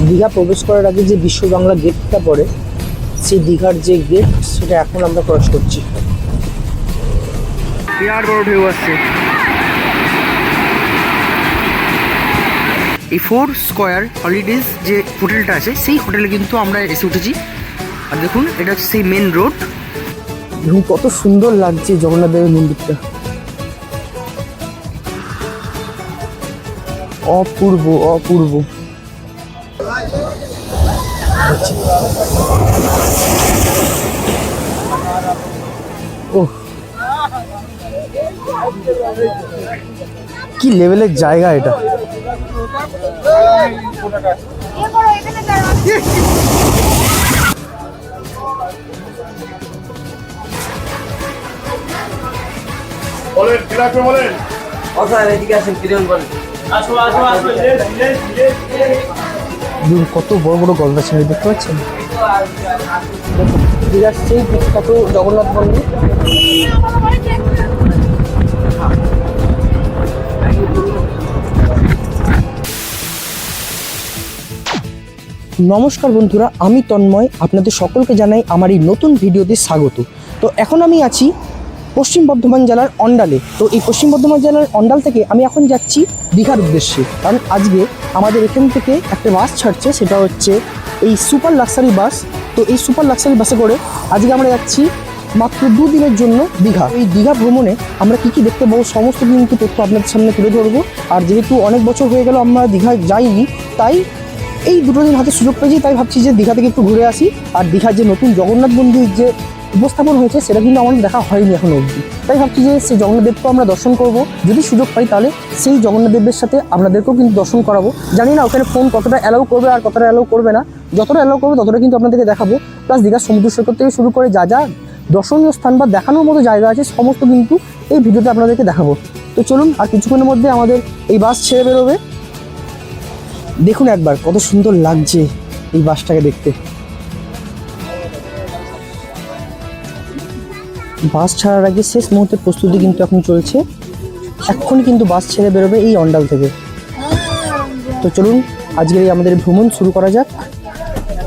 দীঘা প্রবেশ করার আগে যে বিশ্ব বাংলা গেটটা পড়ে, সেই দীঘার যে গেট সেটা এখন আমরা ক্রস করছি। বিরাট বড় ঢেউ আসছে। এই 4 স্কয়ার হলিডেজ যে হোটেলটা আছে সেই হোটেলে কিন্তু আমরা এসে উঠেছি। আর দেখুন এটা হচ্ছে সেই মেন রোড। দেখুন কত সুন্দর লাগছে জগন্নাথ দেবের মন্দিরটা, অপূর্ব অপূর্ব। ওহ, কি লেভেলের জায়গা এটা। বলেন কি লাগবে বলেন। এদিকে আসেন, কিরণ বলেন। কত বড় বড় গলদা ছেড়ে দেখতে পাচ্ছেন। দীঘার সেই বিখ্যাত জগন্নাথ মন্দির। নমস্কার বন্ধুরা, আমি তন্ময়, আপনাদের সকলকে জানাই আমার এই নতুন ভিডিওতে স্বাগত। তো এখন আমি আছি পশ্চিম বর্ধমান জেলার অন্ডালে। তো এই পশ্চিম বর্ধমান জেলার অন্ডাল থেকে আমি এখন যাচ্ছি দীঘার উদ্দেশ্যে, কারণ আজকে আমাদের এখান থেকে একটা বাস ছাড়ছে, সেটা হচ্ছে এই সুপার লাক্সারি বাস। তো এই সুপার লাক্সারি বাসে করে আজকে আমরা যাচ্ছি মাত্র 2 দিনের জন্য দীঘা। এই দীঘা ভ্রমণে আমরা কী কী দেখতে পাবো সমস্ত কিন্তু তথ্য আপনাদের সামনে তুলে ধরবো। আর যেহেতু অনেক বছর হয়ে গেল আমরা দীঘা যাইনি, তাই এই 2 দিন হাতে সুযোগ পেয়েছি, তাই ভাবছি যে দীঘা থেকে একটু ঘুরে আসি। আর দীঘার যে নতুন জগন্নাথ মন্দির যে উপস্থাপন হয়েছে সেটা কিন্তু আমাদের দেখা হয়নি এখনো অবধি, তাই ভাবছি যে সেই জগন্নাথ দেবকেও আমরা দর্শন করব। যদি সুযোগ পাই তাহলে সেই জগন্নাথ দেবের সাথে আপনাদেরকেও কিন্তু দর্শন করাবো। জানি না ওখানে ফোন কতটা অ্যালাউ করবে আর কতটা অ্যালাউ করবে না, যতটা অ্যালাউ করবে ততটা কিন্তু আপনাদেরকে দেখাবো। প্লাস দীঘার সমুদ্র সৈকত থেকে শুরু করে যা যা দর্শনীয় স্থান বা দেখানোর মতো জায়গা আছে সমস্ত কিন্তু এই ভিডিওতে আপনাদেরকে দেখাবো। তো চলুন, আর কিছুক্ষণের মধ্যে আমাদের এই বাস ছেড়ে বেরোবে। দেখুন একবার কত সুন্দর লাগছে এই বাসটাকে দেখতে। বাস ছাড়ার আগে শেষ মুহূর্তের প্রস্তুতি কিন্তু এখন চলছে। এক্ষুনি কিন্তু বাস ছেড়ে বেরোবে এই অন্ডাল থেকে। তো চলুন আজকের আমাদের ভ্রমণ শুরু করা যাক।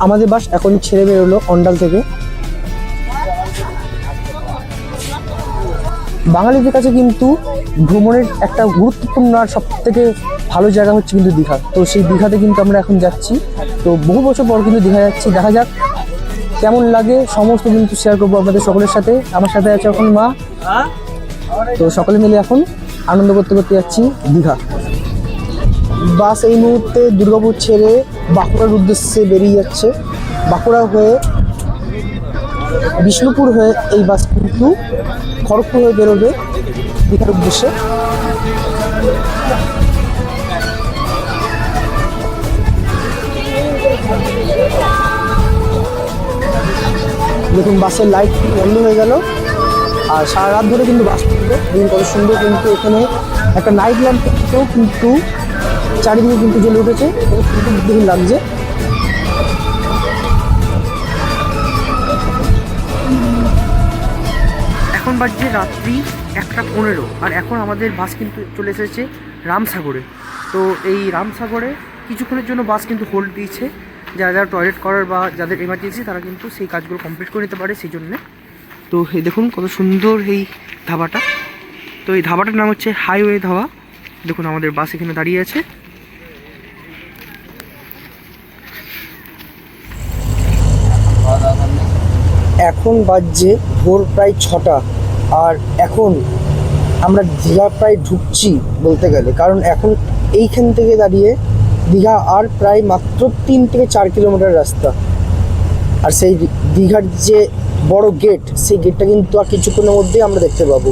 আমাদের বাস এখন ছেড়ে বেরোলো অন্ডাল থেকে। বাঙালিদের কাছে কিন্তু ভ্রমণের একটা গুরুত্বপূর্ণ আর সবথেকে ভালো জায়গা হচ্ছে কিন্তু দীঘা। তো সেই দীঘাতে কিন্তু আমরা এখন যাচ্ছি। তো বহু বছর পর কিন্তু দীঘা যাচ্ছি, দেখা যাক কেমন লাগে সমস্ত কিন্তু শেয়ার করবো আপনাদের সকলের সাথে। আমার সাথে আছে এখন মা। তো সকলে মিলে এখন আনন্দ করতে করতে যাচ্ছি দীঘা। বাস এই মুহূর্তে দুর্গাপুর ছেড়ে বাঁকুড়ার উদ্দেশ্যে বেরিয়ে যাচ্ছে। বাঁকুড়া হয়ে বিষ্ণুপুর হয়ে এই বাস কিন্তু খড়গপুর হয়ে বেরোবে দীঘার উদ্দেশ্যে। দেখুন বাসের লাইট বন্ধ হয়ে গেল, আর সারা রাত ধরে কিন্তু বাস চলবে। দেখুন কত সুন্দর কিন্তু এখানে একটা নাইট ল্যাম্পেও কিন্তু চারিদিকে কিন্তু জ্বলে উঠেছে, দেখুন লাগছে। এখন বাজছে রাত্রি 1:15, আর এখন আমাদের বাস কিন্তু চলে এসেছে রামসাগরে। তো এই রামসাগরে কিছুক্ষণের জন্য বাস কিন্তু হোল্ড দিয়েছে, যারা যারা টয়লেট করার বা যাদের এমার্জেন্সি তারা কিন্তু সেই কাজগুলো কমপ্লিট করে নিতে পারে সেই জন্যে। তো এই দেখুন কত সুন্দর এই ধাবাটা। তো এই ধাবাটার নাম হচ্ছে হাইওয়ে ধাবা। দেখুন আমাদের বাস এখানে দাঁড়িয়ে আছে। এখন বাজছে ভোর প্রায় 6টা, আর এখন আমরা দীঘা প্রায় ঢুকছি বলতে গেলে, কারণ এখন এইখান থেকে দাঁড়িয়ে দীঘা আর প্রায় মাত্র 3 থেকে 4 কিলোমিটার রাস্তা। আর সেই দীঘার যে বড় গেট, সেই গেটটা কিন্তু আর কিছুক্ষণের মধ্যেই আমরা দেখতে পাবো।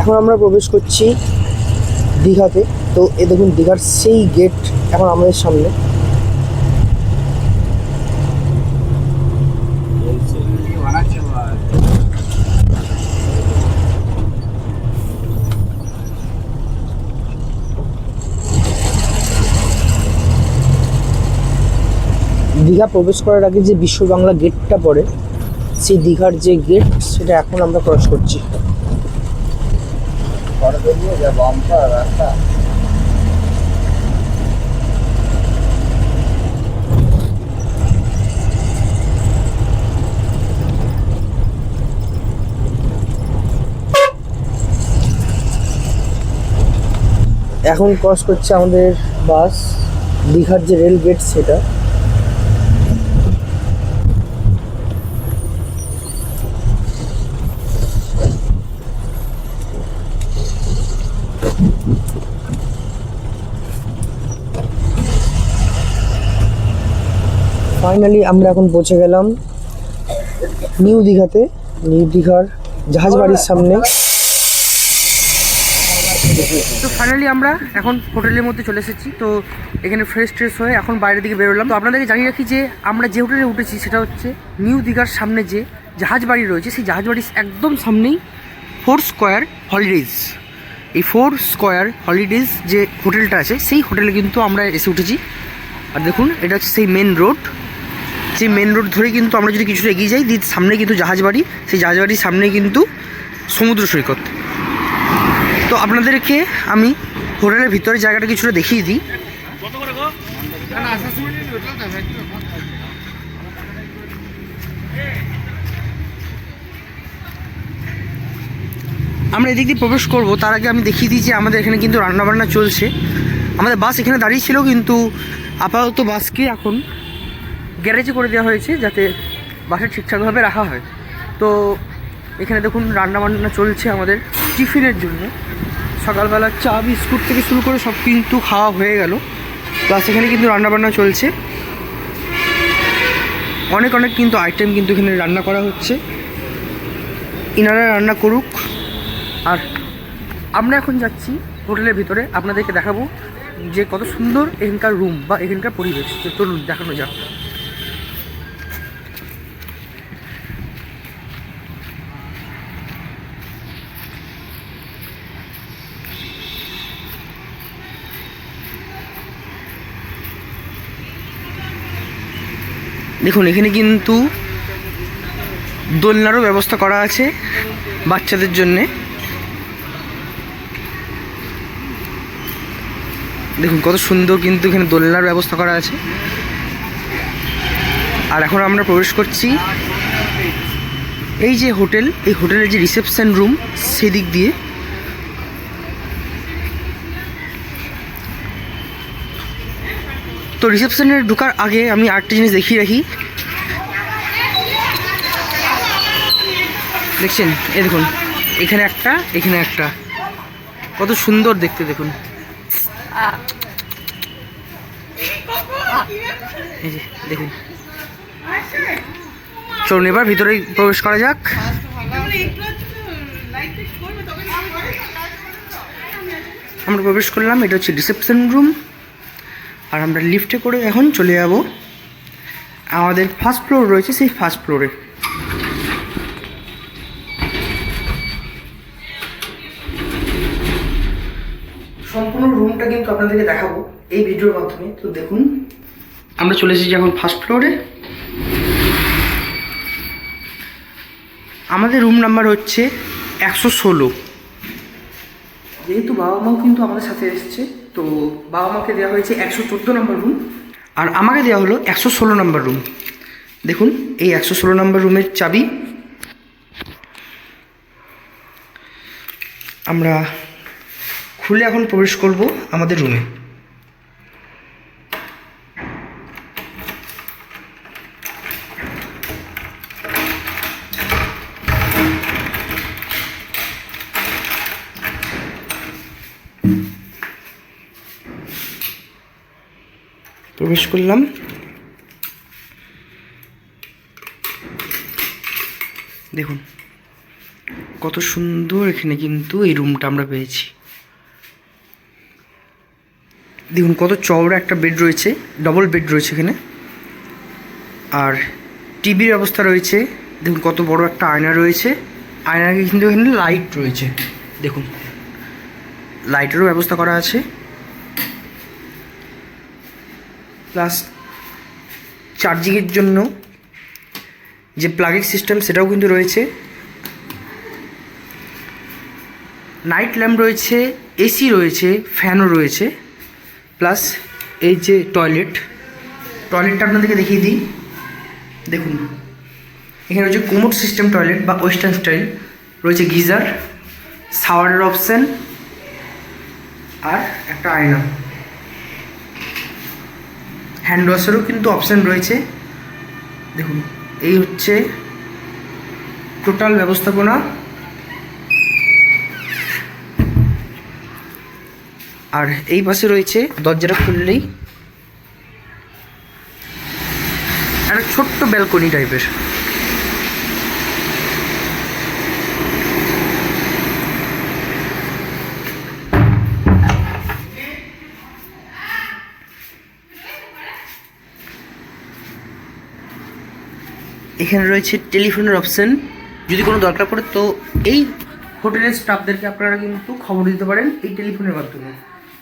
এখন আমরা প্রবেশ করছি দীঘাতে। তো এ দেখুন দীঘার সেই গেট এখন আমাদের সামনে। দীঘা প্রবেশ করার আগে যে বিশ্ব বাংলা গেটটা পড়ে, সেই দীঘার যে গেট সেটা এখন আমরা ক্রস করছি। এখন ক্রস করছে আমাদের বাস দীঘার যে রেল গেট সেটা। ফাইনালি আমরা এখন পৌঁছে গেলাম নিউ দীঘাতে, নিউ দীঘার জাহাজ বাড়ির সামনে। তো ফাইনালি আমরা এখন হোটেলের মধ্যে চলে এসেছি। তো এখানে ফ্রেশ ট্রেশ হয়ে এখন বাইরের দিকে বেরোলাম। তো আপনাদেরকে জানিয়ে রাখি যে আমরা যে হোটেলে উঠেছি সেটা হচ্ছে নিউ দীঘার সামনে যে জাহাজ বাড়ি রয়েছে, সেই জাহাজ বাড়ির একদম সামনেই 4 স্কোয়ার হলিডেজ। এই 4 স্কোয়ার হলিডেজ যে হোটেলটা আছে সেই হোটেলে কিন্তু আমরা এসে উঠেছি। আর দেখুন এটা হচ্ছে সেই মেন রোড। সেই মেন রোড ধরে কিন্তু আমরা যদি কিছুটা এগিয়ে যাই, সামনে কিন্তু জাহাজ বাড়ি, সেই জাহাজ বাড়ির সামনে কিন্তু সমুদ্র সৈকত। তো আপনাদেরকে আমি হোটেলের ভিতরে জায়গাটা কিছুটা দেখিয়ে দিই। আমরা এদিক দিয়ে প্রবেশ করব, তার আগে আমি দেখিয়ে দিই যে আমাদের এখানে কিন্তু রান্নাবান্না চলছে। আমাদের বাস এখানে দাঁড়িয়ে ছিল, কিন্তু আপাতত বাসকে এখন গ্যারেজে করে দেওয়া হয়েছে যাতে বাসে ঠিকঠাকভাবে রাখা হয়। তো এখানে দেখুন রান্নাবান্না চলছে আমাদের টিফিনের জন্য। সকালবেলা চা বিস্কুট থেকে শুরু করে সব কিন্তু খাওয়া হয়ে গেল, প্লাস এখানে কিন্তু রান্নাবান্না চলছে। অনেক কিন্তু আইটেম কিন্তু এখানে রান্না করা হচ্ছে, ইনারা রান্না করুক। আর আমরা এখন যাচ্ছি হোটেলের ভিতরে, আপনাদেরকে দেখাবো যে কত সুন্দর এখানকার রুম বা এখানকার পরিবেশ। তো চলুন দেখানো যাক। দেখুন এখানে কিন্তু দোলনারও ব্যবস্থা করা আছে বাচ্চাদের জন্যে। দেখুন কত সুন্দর কিন্তু এখানে দোলনার ব্যবস্থা করা আছে। আর এখন আমরা প্রবেশ করছি এই যে হোটেল, এই হোটেলের যে রিসেপশন রুম সেদিক দিয়ে। তো রিসেপশনে ঢোকার আগে আমি আরেকটা জিনিস দেখিয়ে রাখি। দেখছেন এই দেখুন এখানে একটা, এখানে একটা, কত সুন্দর দেখতে দেখুন। এই যে দেখুন, চলুন এবার ভিতরে প্রবেশ করা যাক। আমরা প্রবেশ করলাম, এটা হচ্ছে রিসেপশন রুম। আর আমরা লিফটে করে এখন চলে যাব আমাদের ফার্স্ট ফ্লোর রয়েছে সেই ফার্স্ট ফ্লোরে। সম্পূর্ণ রুমটা কিন্তু আপনাদেরকে দেখাবো এই ভিডিওর মাধ্যমে। তো দেখুন আমরা চলে এসেছি এখন ফার্স্ট ফ্লোরে। আমাদের রুম নাম্বার হচ্ছে 116। যেহেতু বাবা মাও কিন্তু আমাদের সাথে এসেছে, তো বাবা মাকে দেওয়া হয়েছে 114 নম্বর রুম, আর আমাকে দেওয়া হলো 116 নম্বর রুম। দেখুন এই 116 নম্বর রুমের চাবি। আমরা খুলে এখন প্রবেশ করব আমাদের রুমে। প্রবেশ করলাম। দেখুন কত সুন্দর এখানে কিন্তু এই রুমটা আমরা পেয়েছি। দেখুন কত চওড়া একটা বেড রয়েছে, ডবল বেড রয়েছে এখানে। আর টিভির ব্যবস্থা রয়েছে। দেখুন কত বড় একটা আয়না রয়েছে, আয়নার কিন্তু এখানে লাইট রয়েছে। দেখুন লাইটেরও ব্যবস্থা করা আছে, প্লাস চার্জিংয়ের জন্য যে প্লাগিং সিস্টেম সেটাও কিন্তু রয়েছে, নাইট ল্যাম্প রয়েছে, এসি রয়েছে, ফ্যানও রয়েছে, প্লাস এই যে টয়লেটটা আপনাদেরকে দেখিয়ে দিই। দেখুন এখানে রয়েছে কোমোড সিস্টেম টয়লেট বা ওয়েস্টার্ন স্টাইল, রয়েছে গিজার, শাওয়ারের অপশান আর একটা আয়না, হ্যান্ড ওয়াশেরও কিন্তু অপশান রয়েছে। দেখুন এই হচ্ছে টোটাল ব্যবস্থাপনা। আর এই পাশে রয়েছে দরজাটা খুললেই একটা ছোট্ট ব্যালকনি টাইপের। এখানে রয়েছে টেলিফোনের অপশান, যদি কোনো দরকার পড়ে তো এই হোটেলের স্টাফদেরকে আপনারা কিন্তু খবর দিতে পারেন এই টেলিফোনের মাধ্যমে।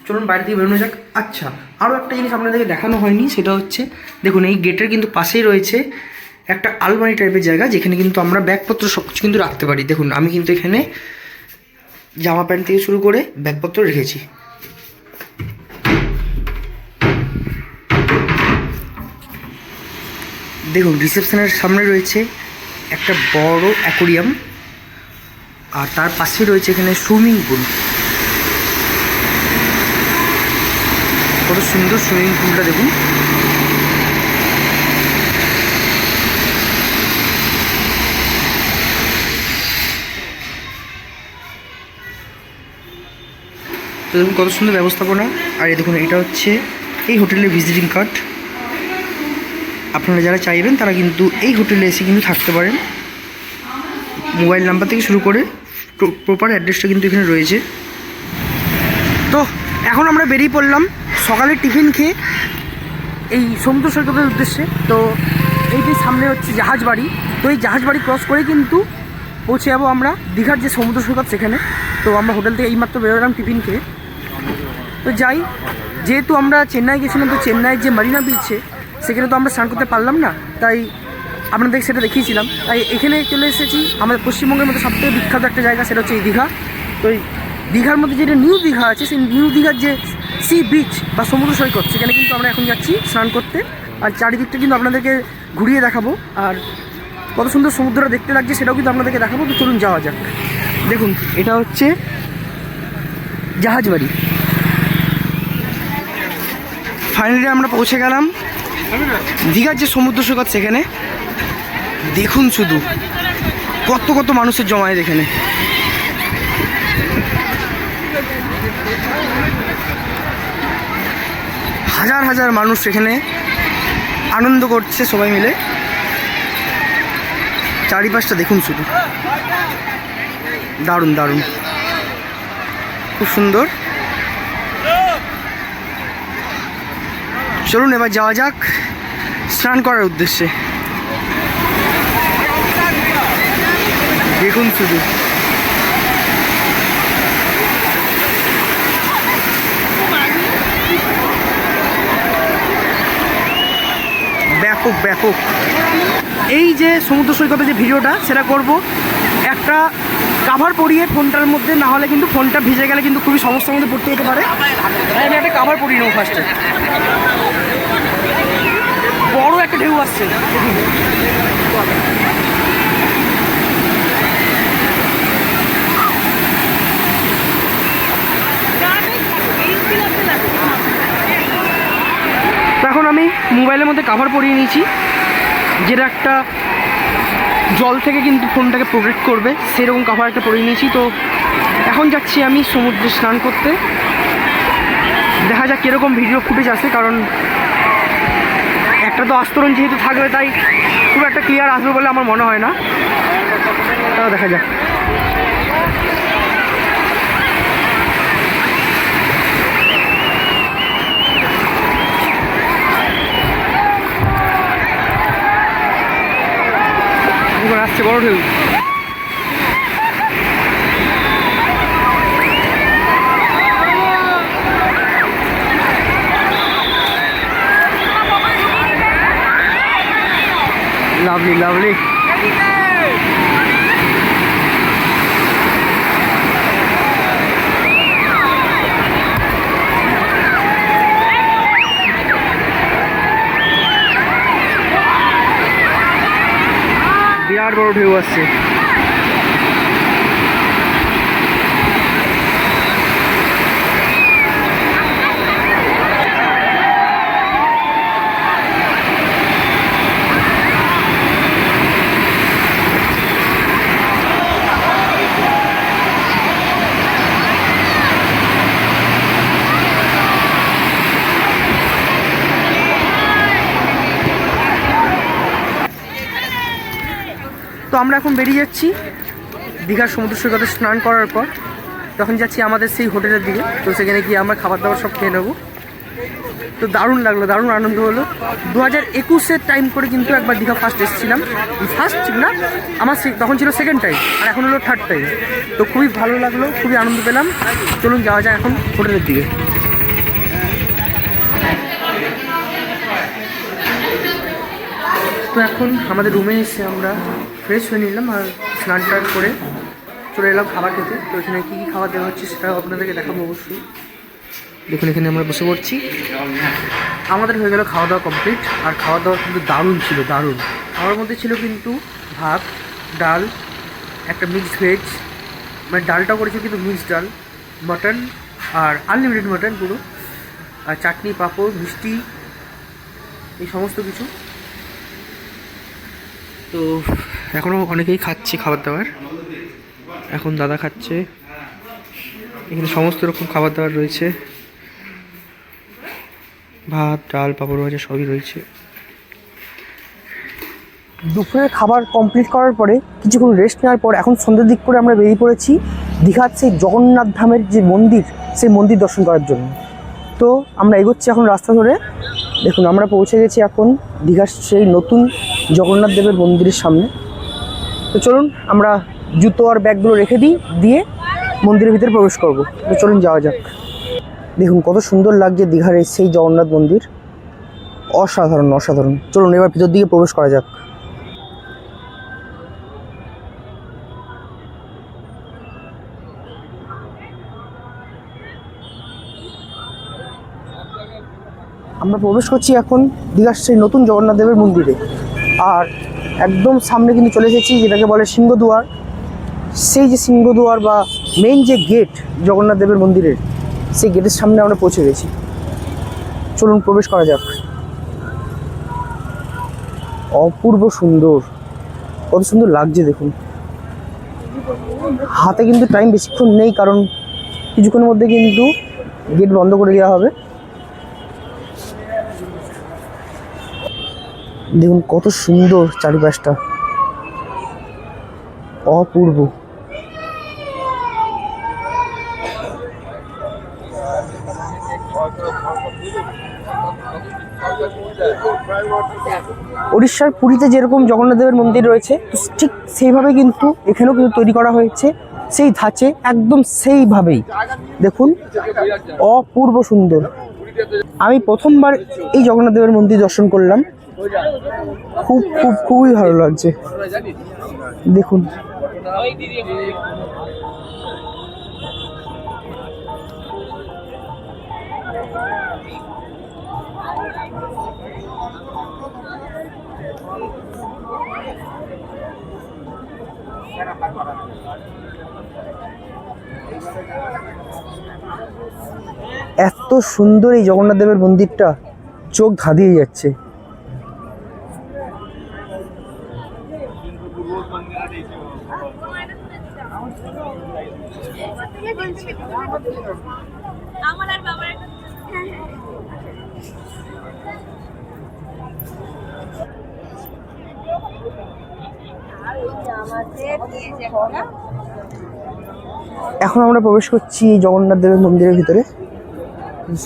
চলুন বাইরে থেকে বেরোনো যাক। আচ্ছা, আরও একটা জিনিস আপনাদেরকে দেখানো হয়নি, সেটা হচ্ছে দেখুন এই গেটের কিন্তু পাশেই রয়েছে একটা আলমারি টাইপের জায়গা, যেখানে কিন্তু আমরা ব্যাগপত্র সব কিছু কিন্তু রাখতে পারি। দেখুন আমি কিন্তু এখানে জামা প্যান্ট থেকে শুরু করে ব্যাগপত্র রেখেছি। দেখুন রিসেপশনের সামনে রয়েছে একটা বড় অ্যাকোরিয়াম, আর তার পাশে রয়েছে এখানে সুইমিং পুল। কত সুন্দর সুইমিং পুলটা দেখুন। তো দেখুন কত সুন্দর ব্যবস্থাপনা। আর এই দেখুন এটা হচ্ছে এই হোটেলের ভিজিটিং কার্ড। আপনারা যারা চাইবেন তারা কিন্তু এই হোটেলে এসে কিন্তু থাকতে পারেন। মোবাইল নাম্বার থেকে শুরু করে প্রপার অ্যাড্রেসটা কিন্তু এখানে রয়েছে। তো এখন আমরা বেরিয়ে পড়লাম সকালে টিফিন খেয়ে এই সমুদ্র সৈকতের উদ্দেশ্যে। তো এইটি সামনে হচ্ছে জাহাজ বাড়ি। তো এই জাহাজ বাড়ি ক্রস করে কিন্তু পৌঁছে যাবো আমরা দীঘার যে সমুদ্র সৈকত সেখানে। তো আমরা হোটেল থেকে এইমাত্র বেরোলাম টিফিন খেয়ে। তো যাই, যেহেতু আমরা চেন্নাই গেছিলাম, তো চেন্নাইয়ের যে মারিনা বিচে সেখানে তো আমরা স্নান করতে পারলাম না, তাই আপনাদের সেটা দেখিয়েছিলাম। তাই এখানে চলে এসেছি আমাদের পশ্চিমবঙ্গের মধ্যে সবথেকে বিখ্যাত একটা জায়গা, সেটা হচ্ছে এই দীঘা। তো এই দীঘার মধ্যে যেটা নিউ দীঘা আছে, সেই নিউ দীঘার যে সি বিচ বা সমুদ্র সৈকত, সেখানে কিন্তু আমরা এখন যাচ্ছি স্নান করতে। আর চারিদিকটা কিন্তু আপনাদেরকে ঘুরিয়ে দেখাবো, আর কত সুন্দর সমুদ্রটা দেখতে লাগছে সেটাও কিন্তু আপনাদেরকে দেখাবো। তো চলুন যাওয়া যাক। দেখুন এটা হচ্ছে জাহাজ বাড়ি। ফাইনালি আমরা পৌঁছে গেলাম দীঘার যে সমুদ্র সৈকত সেখানে। দেখুন শুধু কত কত মানুষের জমায়েত এখানে। হাজার হাজার মানুষ এখানে আনন্দ করছে সবাই মিলে। চারিপাশটা দেখুন শুধু, দারুণ দারুণ, খুব সুন্দর। চলুন এবার যাওয়া যাক স্নান করার উদ্দেশ্যে। দেখুন শুধু ব্যাপক ব্যাপক। এই যে সমুদ্র সৈকতে যে ভিডিওটা সেটা করব একটা কাভার পরিয়ে ফোনটার মধ্যে, না হলে কিন্তু ফোনটা ভিজে গেলে কিন্তু খুবই সমস্যার মধ্যে পড়তে যেতে পারে। আমি একটা কাভার পরিয়ে নেবো ফার্স্টে। বড় একটা ঢেউ আসছে। এখন আমি মোবাইলের মধ্যে কাভার পরিয়ে নিয়েছি, যেটা একটা জল থেকে কিন্তু ফোনটাকে প্রোটেক্ট করবে, সেরকম কাভার একটা পরিয়ে নিয়েছি। তো এখন যাচ্ছি আমি সমুদ্রে স্নান করতে। দেখা যাক কীরকম ভিডিও ফুটেজ আসে, কারণ একটা তো আস্তরণ যেহেতু থাকবে, তাই খুব একটা ক্লিয়ার আসবে বলে আমার মনে হয় না। তাও দেখা যাক। আসছে বড় ঢেউ। Lovely lovely. বিরাট বড় ঢেউ আসছে। তো আমরা এখন বেরিয়ে যাচ্ছি দীঘার সমুদ্র সৈকতে স্নান করার পর। তখন যাচ্ছি আমাদের সেই হোটেলের দিকে। তো সেখানে গিয়ে আমরা খাবার দাবার সব খেয়ে নেবো। তো দারুণ লাগলো, দারুণ আনন্দ হলো। 2021-এর টাইম করে কিন্তু একবার দীঘা ফার্স্ট এসেছিলাম। ফার্স্ট না, আমার তখন ছিল সেকেন্ড টাইম, আর এখন হলো থার্ড টাইম। তো খুবই ভালো লাগলো, খুবই আনন্দ পেলাম। চলুন যাওয়া যায় এখন হোটেলের দিকে। তো এখন আমাদের রুমে এসে আমরা ফ্রেশ হয়ে নিলাম আর স্নান টান করে চলে এলাম খাবার খেতে। তো এখানে কী কী খাবার দেওয়া হচ্ছে সেটাও আপনাদেরকে দেখাবো অবশ্যই। দেখুন এখানে আমরা বসে পড়ছি। আমাদের হয়ে গেল খাওয়া দাওয়া কমপ্লিট। আর খাওয়া দাওয়া কিন্তু দারুণ ছিল, দারুণ। খাওয়ার মধ্যে ছিল কিন্তু ভাত, ডাল, একটা মিক্সড ভেজ, মানে ডালটাও করেছে কিন্তু মিক্সড ডাল, মাটন আর আনলিমিটেড মাটন পুরো, আর চাটনি, পাঁপড়, মিষ্টি, এই সমস্ত কিছু। তো এখনও অনেকেই খাচ্ছে খাবার দাবার। এখন দাদা খাচ্ছে। এখানে সমস্ত রকম খাবার দাবার রয়েছে, ভাত, ডাল, পাঁপড় ভাজা সবই রয়েছে। দুপুরের খাবার কমপ্লিট করার পরে কিছুক্ষণ রেস্ট নেওয়ার পর এখন সন্ধ্যের দিক করে আমরা বেরিয়ে পড়েছি দীঘার সেই জগন্নাথ ধামের যে মন্দির, সেই মন্দির দর্শন করার জন্য। তো আমরা এগোচ্ছি এখন রাস্তা ধরে। দেখুন আমরা পৌঁছে গেছি এখন দীঘার সেই নতুন জগন্নাথ দেবের মন্দিরের সামনে। তো চলুন আমরা জুতো আর ব্যাগগুলো রেখে দিয়ে মন্দিরের ভিতরে প্রবেশ করব। তো চলুন যাওয়া যাক। দেখুন কত সুন্দর লাগছে দীঘার এই সেই জগন্নাথ মন্দির, অসাধারণ অসাধারণ। চলুন এবার ভিতর দিকে প্রবেশ করা যাক। আমরা প্রবেশ করছি এখন দীঘার সেই নতুন জগন্নাথ দেবের মন্দিরে। আর একদম সামনে কিন্তু চলে এসেছি যেটাকে বলে সিংহদুয়ার। সেই যে সিংহদুয়ার বা মেইন যে গেট জগন্নাথ দেবের মন্দিরের, সেই গেটের সামনে আমরা পৌঁছে গেছি। চলুন প্রবেশ করা যাক। অপূর্ব সুন্দর, কত সুন্দর লাগছে দেখুন। হাতে কিন্তু টাইম বেশিক্ষণ নেই, কারণ কিছুক্ষণের মধ্যে কিন্তু গেট বন্ধ করে দেওয়া হবে। দেখুন কত সুন্দর চারিপাশটা, অপূর্ব। উড়িষ্যার পুরীতে যেরকম জগন্নাথ দেবের মন্দির রয়েছে, ঠিক সেইভাবে কিন্তু এখানেও কিন্তু তৈরি করা হয়েছে, সেই ধাঁচে একদম সেইভাবেই। দেখুন অপূর্ব সুন্দর। আমি প্রথমবার এই জগন্নাথ দেবের মন্দির দর্শন করলাম, খুবই ভালো লাগছে। দেখুন এত সুন্দর এই জগন্নাথ দেবের মন্দিরটা, চোখ ধাঁধিয়ে যাচ্ছে। এখন আমরা প্রবেশ করছি এই জগন্নাথ দেবের মন্দিরের ভিতরে।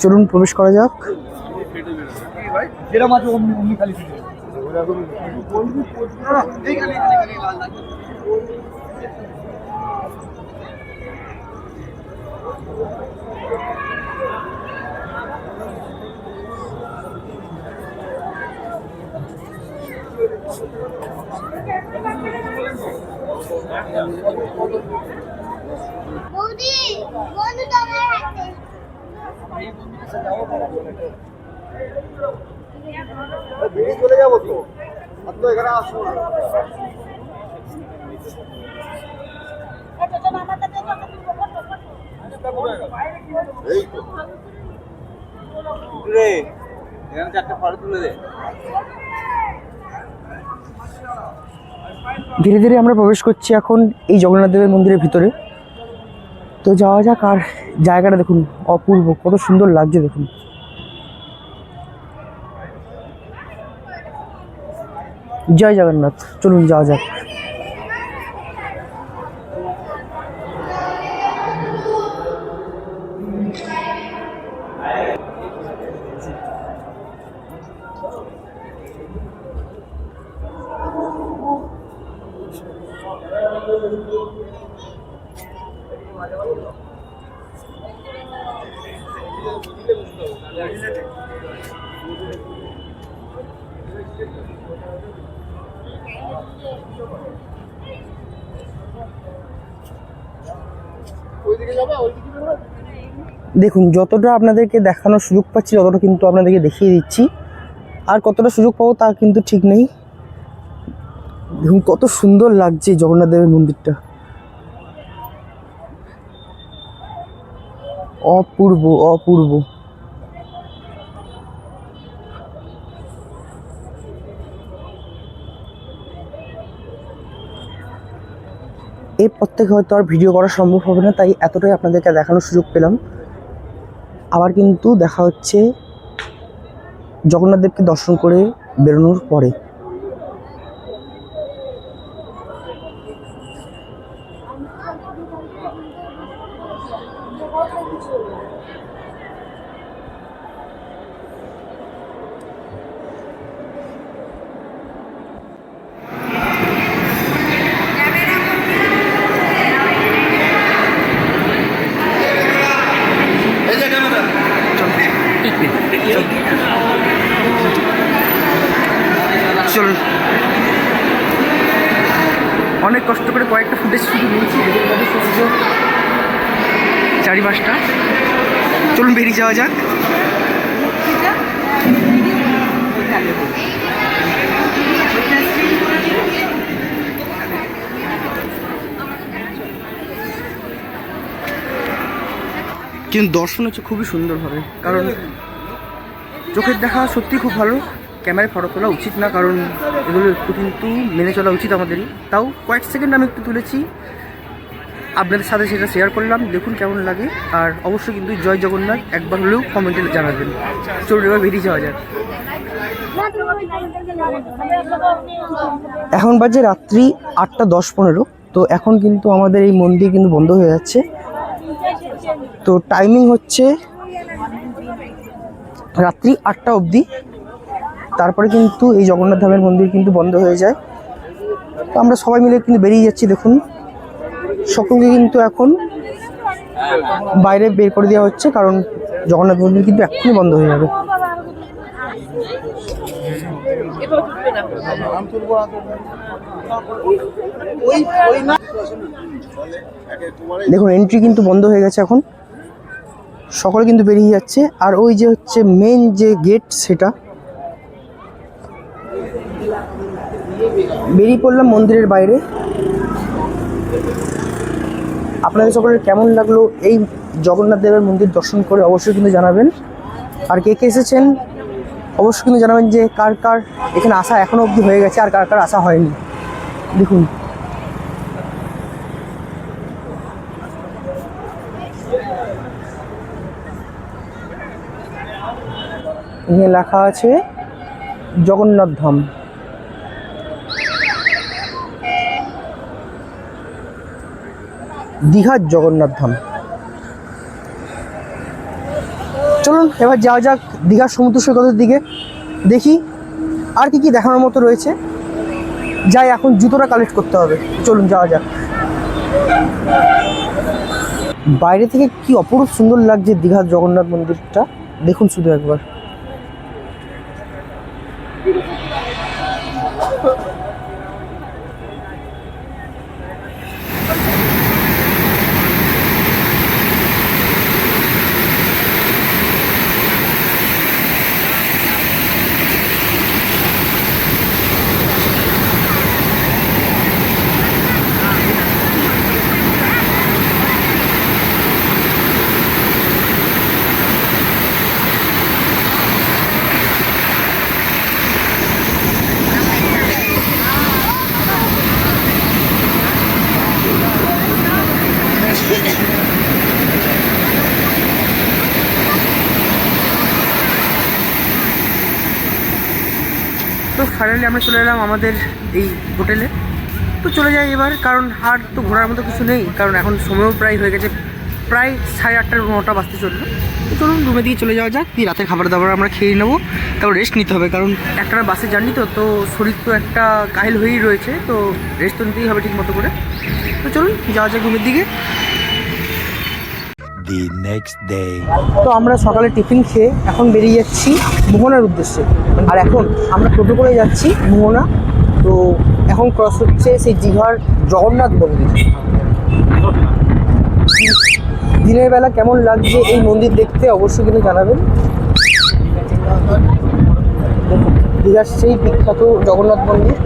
চলুন প্রবেশ করা যাক। বৌদি বন্ধু তোমার হাতে চলে যাবো তো আর তো এখানে আসবো না। এই তো রে এখানে চারটে ফটো তুলে দে। ধীরে ধীরে আমরা প্রবেশ করছি এখন এই জগন্নাথ দেবের মন্দিরের ভিতরে। তো যাওয়া যাক। আর জায়গাটা দেখুন, অপূর্ব, কত সুন্দর লাগছে দেখুন। জয় জগন্নাথ, চলুন যাওয়া যাক। দেখুন, যতটা আপনাদেরকে দেখানোর সুযোগ পাচ্ছি ততটা কিন্তু আপনাদেরকে দেখিয়ে দিচ্ছি। আর কতটা সুযোগ পাবো তা কিন্তু ঠিক নেই। দেখুন কত সুন্দর লাগছে জগন্নাথ দেবের মন্দিরটা, অপূর্ব অপূর্ব। এরপর থেকে হয়তো আর ভিডিও করা সম্ভব হবে না, তাই এতটাই আপনাদেরকে দেখানোর সুযোগ পেলাম। আবার কিন্তু দেখা হচ্ছে জগন্নাথ দেবকে দর্শন করে বেরোনোর পরে। চলুন, অনেক কষ্ট করে কয়েকটা ফুটেজ শুধু নিয়েছি, চারিপাশটা। চলুন বেরিয়ে যাওয়া যাক। কিন্তু দর্শন হচ্ছে খুবই সুন্দরভাবে, কারণ চোখের দেখা সত্যি খুব ভালো। ক্যামেরায় ফটো তোলা উচিত না, কারণ এগুলো একটু কিন্তু মেনে চলা উচিত আমাদেরই। তাও কয়েক সেকেন্ড আমি একটু তুলেছি, আপনাদের সাথে সেটা শেয়ার করলাম। দেখুন কেমন লাগে। আর অবশ্যই কিন্তু জয় জগন্নাথ একবার হলেও কমেন্টে জানাবেন। চলুন এবার বেরিয়ে যাওয়া যায়। এখন বাজে রাত্রি 8:10-15। তো এখন কিন্তু আমাদের এই মন্দির কিন্তু বন্ধ হয়ে যাচ্ছে। তো টাইমিং হচ্ছে রাত্রি 8টা অবধি। তারপরে কিন্তু এই জগন্নাথ ধামের মন্দির কিন্তু বন্ধ হয়ে যায়। তো আমরা সবাই মিলে কিন্তু বেরিয়ে যাচ্ছি। দেখুন সকলকে কিন্তু এখন বাইরে বের করে দেওয়া হচ্ছে, কারণ জগন্নাথ মন্দির কিন্তু এক্ষুনি বন্ধ হয়ে যাবে। দেখুন এন্ট্রি কিন্তু বন্ধ হয়ে গেছে এখন, সকলে কিন্তু বেরিয়ে যাচ্ছে। আর ওই যে হচ্ছে মেন যে গেট, সেটা বেরিয়ে পড়লাম মন্দিরের বাইরে। আপনাদের সকলের কেমন লাগলো এই জগন্নাথ দেবের মন্দির দর্শন করে অবশ্যই কিন্তু জানাবেন। আর কে কে এসেছেন অবশ্যই কিন্তু জানাবেন যে কার কার এখানে আসা এখনো অবধি হয়ে গেছে আর কার কার আসা হয়নি। দেখুন এখানে লেখা আছে জগন্নাথ ধাম। দীঘার জগন্নাথ ধাম। চলুন এবার যাওয়া যাক দীঘার সমুদ্র সৈকতের দিকে, দেখি আর কি কি দেখানোর মতো রয়েছে। যাই, এখন জুতোটা কালেক্ট করতে হবে। চলুন যাওয়া যাক। বাইরে থেকে কি অপরূপ সুন্দর লাগছে দীঘার জগন্নাথ মন্দিরটা, দেখুন শুধু একবার। তো ফাইনালি আমরা চলে এলাম আমাদের এই হোটেলে। তো চলে যাই এবার, কারণ আর তো ঘোরার মতো কিছু নেই, কারণ এখন সময়ও প্রায় হয়ে গেছে, প্রায় 8:30 9টা বাজতে চললো। তো চলুন রুমে দিয়ে চলে যাওয়া যাক, দিয়ে রাতের খাবার দাবার আমরা খেয়ে নেবো, তারপর রেস্ট নিতে হবে, কারণ একটা বাসে জার্নি তো শরীর তো একটা কাহিল হয়েই রয়েছে, তো রেস্ট তো নিতেই হবে ঠিক মতো করে। তো চলুন যাওয়া যাক রুমের দিকে। The next day. তো আমরা সকালে টিফিন খেয়ে এখন বেরিয়ে যাচ্ছি মোহনার উদ্দেশ্যে। আর এখন আমরা টোটো করে যাচ্ছি মোহনা। তো এখন ক্রস হচ্ছে সেই দীঘার জগন্নাথ মন্দির। দিনের বেলা কেমন লাগছে এই মন্দির দেখতে অবশ্যই কিন্তু জানাবেন। দীঘার সেই বিখ্যাত জগন্নাথ মন্দির।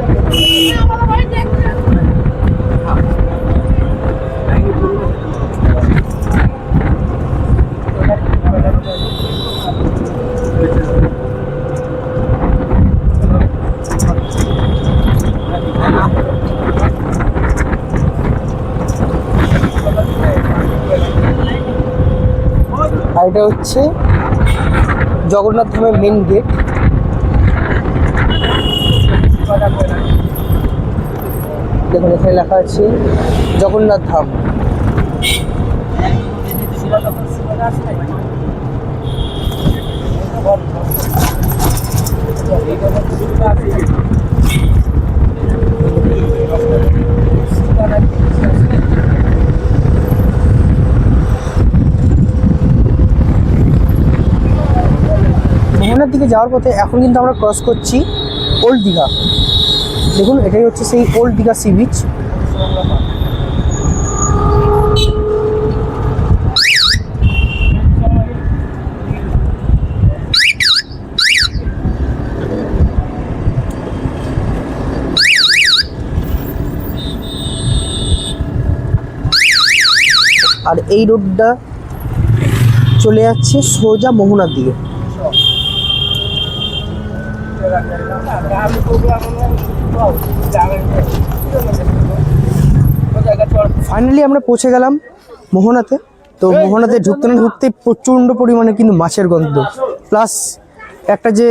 আর এটা হচ্ছে জগন্নাথ ধামের মেন গেট। দেখুন এখানে লেখা আছে জগন্নাথ ধাম। মোহনার দিকে যাওয়ার পথে এখন কিন্তু আমরা ক্রস করছি ওল্ড দীঘা। দেখুন এটাই হচ্ছে সেই ওল্ড দীঘা সি বিচ। আর এই রোডটা চলে যাচ্ছে সোজা মোহনার দিকে। ফাইনালি আমরা পৌঁছে গেলাম মোহনাতে। তো মোহনাতে ঢুকতে না ঢুকতেই প্রচণ্ড পরিমাণে কিন্তু মাছের গন্ধ, প্লাস একটা যে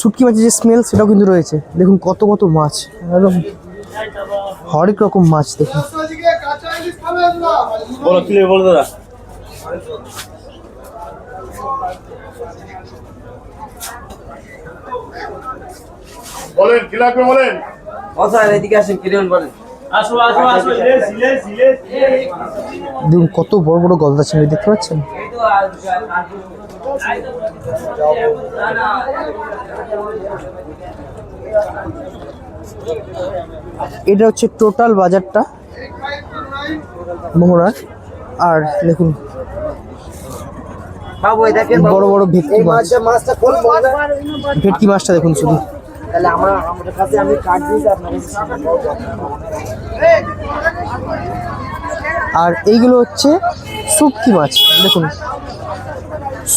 শুটকি মাছের যে স্মেল সেটাও কিন্তু রয়েছে। দেখুন কত কত মাছ, একদম হরেক রকম মাছ। দেখুন বলো ক্লিয়ার বলো দাদা। বলেন কি লাগবে বলেন। দেখুন কত বড় বড় গলদা চিংড়ি দেখতে পাচ্ছেন। এটা হচ্ছে টোটাল বাজারটা মোহনার। আর দেখুন বড় বড় ভেটকি মাছ, মাছটা কোন ভেটকি মাছটা দেখুন শুধু। তাহলে আমাদের কাছে আমি কাট দিয়েছি আপনাকে। আর এইগুলো হচ্ছে শুটকি মাছ। দেখুন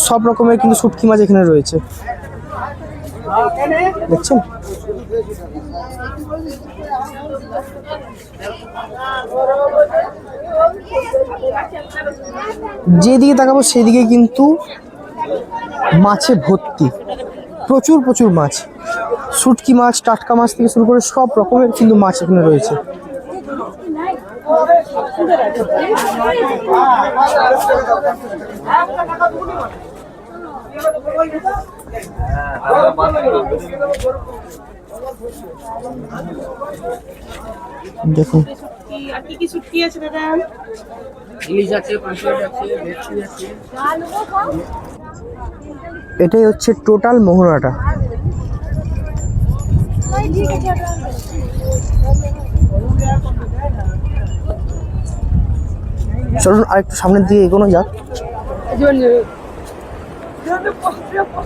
সব রকমের কিন্তু শুটকি মাছ এখানে রয়েছে, দেখছেন। যেদিকে তাকাবো সেদিকে কিন্তু মাছে ভর্তি, প্রচুর প্রচুর মাছ। শুটকি মাছ, টাটকা মাছ থেকে শুরু করে সব রকমের কিন্তু মাছ এখানে রয়েছে। দেখুন আর কি শুটকি আছে দাদা? ইলিশ আছে, পাঁচশোট আছে, ভেটকি আছে। এটাই হচ্ছে টোটাল মোহনাটা। চলুন আরেকটু সামনের দিকে এগোনো যাক।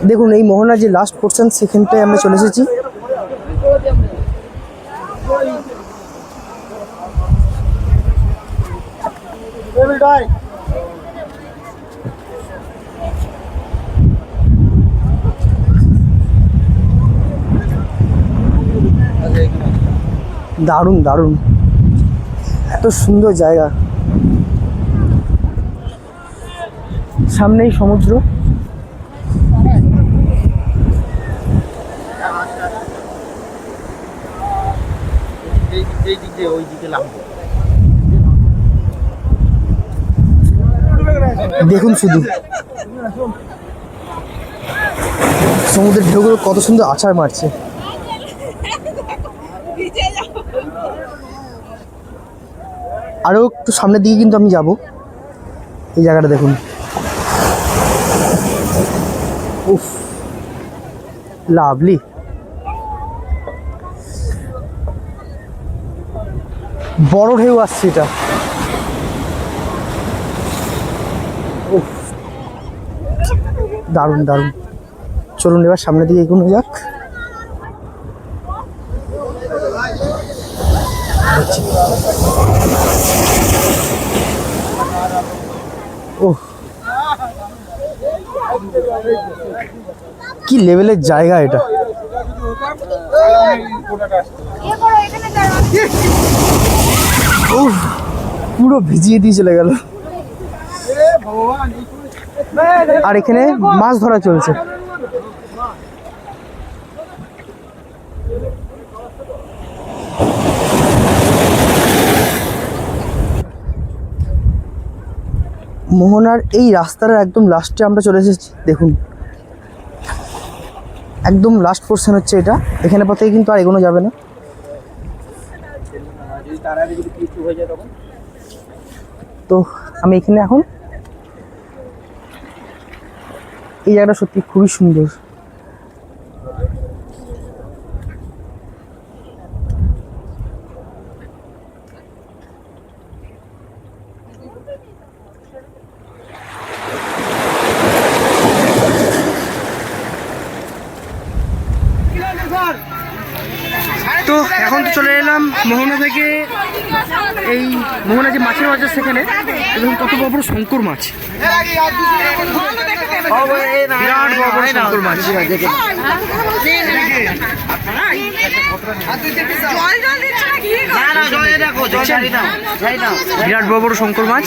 দেখুন এই মোহনার যে লাস্ট পোর্শন সেখানটায় আমরা চলে এসেছি। দারুণ দারুণ, এত সুন্দর জায়গা, সামনেই সমুদ্র। যে ওই দিকে নামবো। দেখুন শুধু সমুদ্রের ঢেউগুলো কত সুন্দর আছাড় মারছে। আরও একটু সামনের দিকে কিন্তু আমি যাব। এই জায়গাটা দেখুন, উফ লাভলি। বড় ঢেউ আসছে এটা, উফ দারুণ দারুণ। চলুন এবার সামনের দিকে এগোনো যাক। ওহ কি লেভেলের জায়গা এটা। উফ পুরো ভিজিয়ে দিয়ে চলে গেল। আর এখানে মাছ ধরা চলছে। মোহনার এই রাস্তার একদম লাস্টে আমরা চলে এসেছি। দেখুন একদম লাস্ট পোর্শন হচ্ছে এটা। এখানে পথে কিন্তু আর এগোনো যাবে না। তো আমি এখানে এখন, এই জায়গাটা সত্যি খুবই সুন্দর। তো এখন তো চলে এলাম মোহনা থেকে। এই মোহনা যে মাছের বাজার, সেখানে দেখুন কত বড় বড় শঙ্কর মাছ, বিরাট বড় বড় শঙ্কর মাছ। বিরাট বড় বড় শঙ্কর মাছ।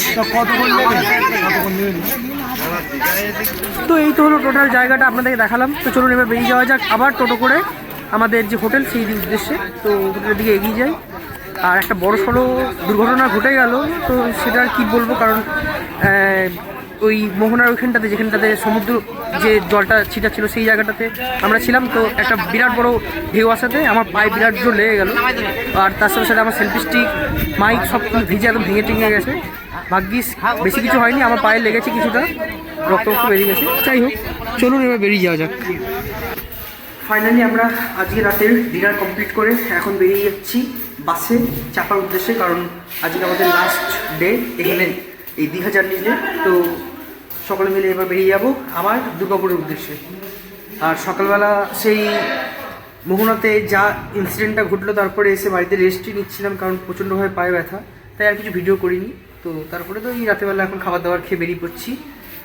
তো এই তো হলো টোটাল জায়গাটা আপনাদেরকে দেখালাম। তো চলুন এবার বেরিয়ে যাওয়া যাক আবার টোটো করে আমাদের যে হোটেল সেই উদ্দেশ্যে। তো হোটেলের দিকে এগিয়ে যাই। আর একটা বড় সড়ো দুর্ঘটনা ঘটে গেল, তো সেটা আর কী বলবো, কারণ ওই মোহনার ওইখানটাতে, যেখানটাতে সমুদ্র যে জলটা ছিটা ছিল সেই জায়গাটাতে আমরা ছিলাম। তো একটা বিরাট বড় ঢেউ আসাতে আমার পায়ে বিরাট জোর লেগে গেল। আর তার সাথে সাথে আমার সেলফি স্টিক, মাইক সব ভিজে একদম ভেঙে টেঙে গেছে। ভাগ্যিস বেশি কিছু হয়নি, আমার পায়ে লেগেছে কিছুটা, রক্ত বেরিয়ে গেছে। যাই হোক চলুন এবার বেরিয়ে যাওয়া যাক। ফাইনালি আমরা আজকে রাতের ডিনার কমপ্লিট করে এখন বেরিয়ে যাচ্ছি বাসে চাপার উদ্দেশ্যে, কারণ আজকে আমাদের লাস্ট ডে এখানে এই দীঘা জার্নিতে। তো সকলে মিলে এবার বেরিয়ে যাব আবার দুর্গাপুরের উদ্দেশ্যে। আর সকালবেলা সেই মোহনাতে যা ইনসিডেন্টটা ঘটলো, তারপরে এসে বাড়িতে রেস্টই নিচ্ছিলাম, কারণ প্রচণ্ডভাবে পায়ে ব্যথা, তাই আর কিছু ভিডিও করিনি। তো তারপরে তো এই রাতেরবেলা এখন খাবার দাবার খেয়ে বেরিয়ে পড়ছি।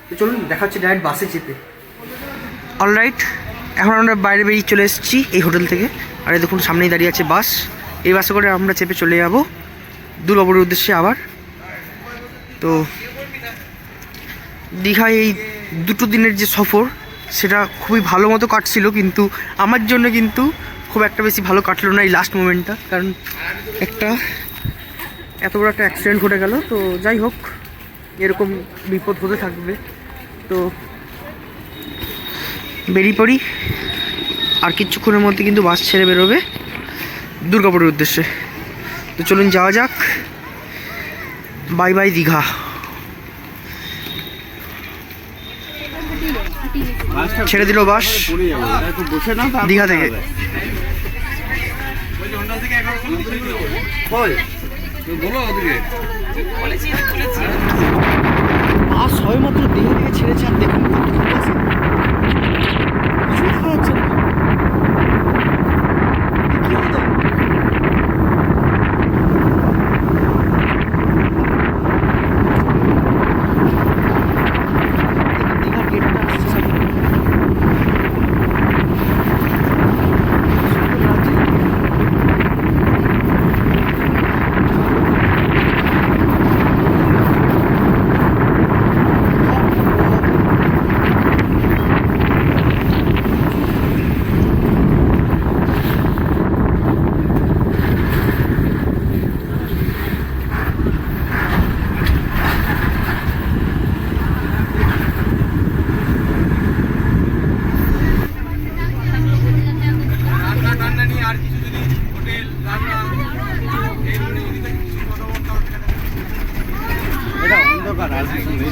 তো চলুন দেখা হচ্ছে ডাইরেক্ট বাসে চেপে। অলরাইট, এখন আমরা বাইরে বেরিয়ে চলে এসেছি এই হোটেল থেকে। আর এই দেখুন সামনেই দাঁড়িয়ে আছে বাস। এই বাসে করে আমরা চেপে চলে যাব দুর্গাপুরের উদ্দেশ্যে আবার। তো দীঘায় এই দুটো দিনের যে সফর, সেটা খুবই ভালো মতো কাটছিল, কিন্তু আমার জন্য কিন্তু খুব একটা বেশি ভালো কাটলো না এই লাস্ট মোমেন্টটা, কারণ এত বড় একটা অ্যাক্সিডেন্ট ঘটে গেল। তো যাই হোক, এরকম বিপদ হতে থাকবে। তো বেরিয়ে পড়ি, আর কিছুক্ষণের মধ্যে কিন্তু বাস ছেড়ে বেরোবে দুর্গাপুরের উদ্দেশ্যে। তো চলুন যাওয়া যাক। Bye bye Digha. ছেড়ে দিল বাস দীঘা থেকে। বাস হয় মাত্র দীঘা থেকে ছেড়েছে, আর দেখুন দেখা যাচ্ছে না। আর কিছু যদি হোটেল রান্না এইগুলো যদি কিছু কথাবার্তা এটা অন্ধকার আর কিছু নেই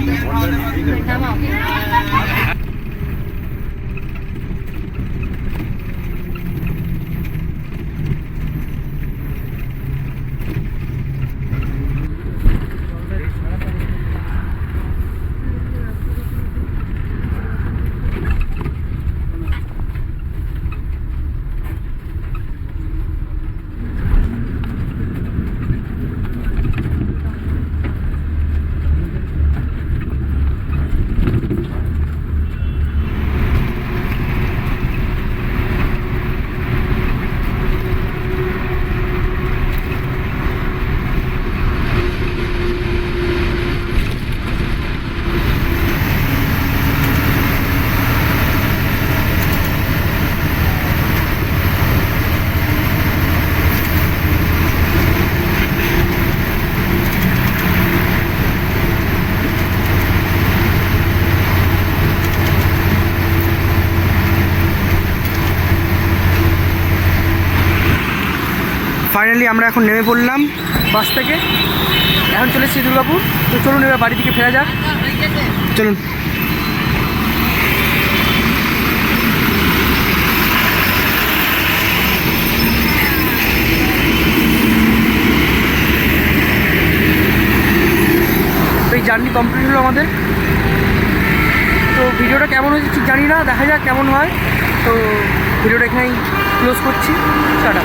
ফাইনালি আমরা এখন নেমে পড়লাম বাস থেকে, এখন চলে এসেছি দুর্গাপুর। তো চলুন এবার বাড়ি থেকে ফেরা যাক, চলুন। তো এই জার্নি কমপ্লিট হলো আমাদের। তো ভিডিওটা কেমন হয়েছে ঠিক জানি না, দেখা যাক কেমন হয়। তো ভিডিওটা এখানেই ক্লোজ করছি, টাটা।